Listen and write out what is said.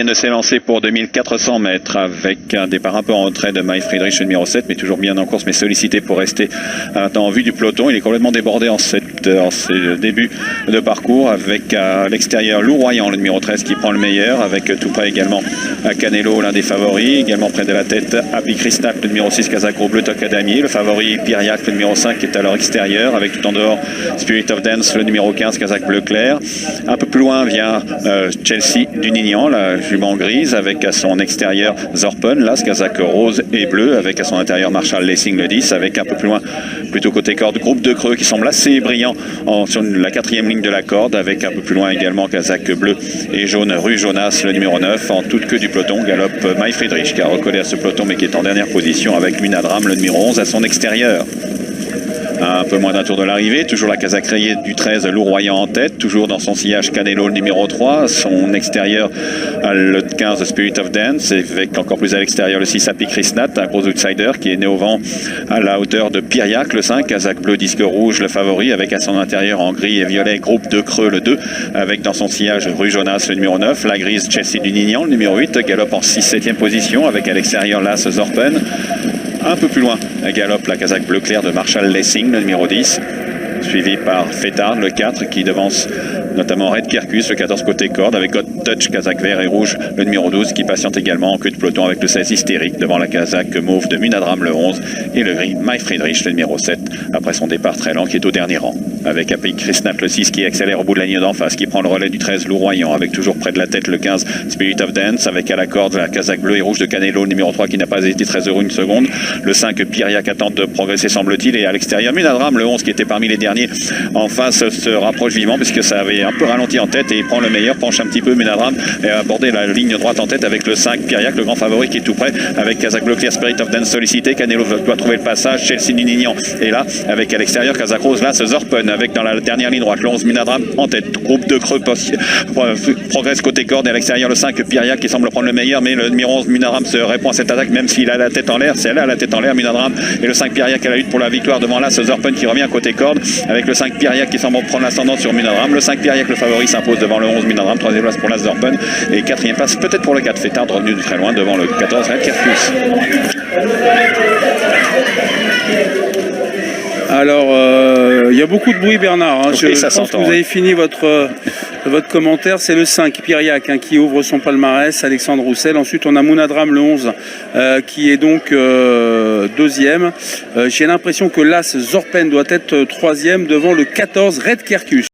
De s'élancer pour 2400 mètres avec un départ un peu en retrait de Mai Friedrich, le numéro 7, mais toujours bien en course, mais sollicité pour rester en vue du peloton. Il est complètement débordé en ses débuts de parcours avec à l'extérieur Louroyant, le numéro 13, qui prend le meilleur, avec tout près également Canelo, l'un des favoris, également près de la tête Happy Krishnat, le numéro 6, Kazakh Bleu Tokadami, le favori Piriac, le numéro 5, qui est à leur extérieur, avec tout en dehors Spirit of Dance, le numéro 15, Kazakh Bleu Clair. Un peu plus loin vient Chelsea du Nignan, la jument grise, avec à son extérieur Zorpen, là, Kazakh rose et bleu, avec à son intérieur Marshall Lessing le 10, avec un peu plus loin, plutôt côté corde, groupe de creux qui semble assez brillant sur la 4e ligne de la corde, avec un peu plus loin également Kazakh bleu et jaune, Rue Jonas, le numéro 9, en toute queue du peloton, galope Mai Friedrich, qui a recollé à ce peloton, mais qui est en dernière position, avec Munadram, le numéro 11, à son extérieur. Un peu moins d'un tour de l'arrivée, toujours la Kazakh rayée du 13, Louroyant en tête, toujours dans son sillage Canelo, le numéro 3, son extérieur le 15, Spirit of Dance, avec encore plus à l'extérieur le 6, Happy Krishnat, un gros outsider qui est né au vent à la hauteur de Piriac, le 5, Kazakh bleu disque rouge, le favori, avec à son intérieur en gris et violet, groupe de creux, le 2, avec dans son sillage Rue Jonas, le numéro 9, la grise Chelsea du Nignan, le numéro 8, galope en 6-7e position, avec à l'extérieur l'As Zorpen. Un peu plus loin, galope la Kazakh bleu clair de Marshall Lessing, le numéro 10, suivi par Fétard, le 4, qui devance notamment Red Kirkus, le 14 côté corde, avec God Touch, Kazakh vert et rouge, le numéro 12, qui patiente également en queue de peloton avec le 16 hystérique, devant la Kazakh mauve de Munadram, le 11, et le gris Mai Friedrich, le numéro 7, après son départ très lent, qui est au dernier rang. Avec Happy Krishnat, le 6, qui accélère au bout de la ligne d'en face, qui prend le relais du 13, Louroyant, avec toujours près de la tête le 15, Spirit of Dance, avec à la corde la Kazakh bleu et rouge de Canelo, le numéro 3, qui n'a pas été très heureux une seconde, le 5, Piriac attend de progresser, semble-t-il, et à l'extérieur, Munadram, le 11, qui était parmi les derniers en face, se rapproche vivement, puisque ça avait un peu ralenti en tête, et il prend le meilleur, penche un petit peu Munadram, et a abordé la ligne droite en tête avec le 5, Piriac, le grand favori, qui est tout près, avec Kazakh bleu clair, Spirit of Dance sollicité, Canelo doit trouver le passage, Chelsea du Nignan, et là, avec à l'extérieur, Kazakh rose, là, Zorpen, avec dans la dernière ligne droite, le 11, Munadram en tête, groupe de creux, progresse côté corde, et à l'extérieur, le 5, Piriac, qui semble prendre le meilleur, mais le numéro 11, Munadram, se répond à cette attaque, même s'il a la tête en l'air, c'est là la tête en l'air, Munadram, et le 5, Piriac à la lutte pour la victoire devant là, Zorpen qui revient côté corde, avec le 5, Piriac qui semble prendre l'ascendant sur Munadram, le 5, Piriac, le favori, s'impose devant le 11, Munadram, 3e place pour la Zorpen, et 4e place peut-être pour le 4, Fétard, revenu de très loin devant le 14, Red Kirkus. Alors, il y a beaucoup de bruit, Bernard. Hein. Oui, je pense que vous hein. avez fini votre commentaire. C'est le 5, Piriac, hein, qui ouvre son palmarès, Alexandre Roussel. Ensuite, on a Munadram, le 11, qui est donc 2e. J'ai l'impression que l'As Zorpen doit être 3e devant le 14, Red Kirkus.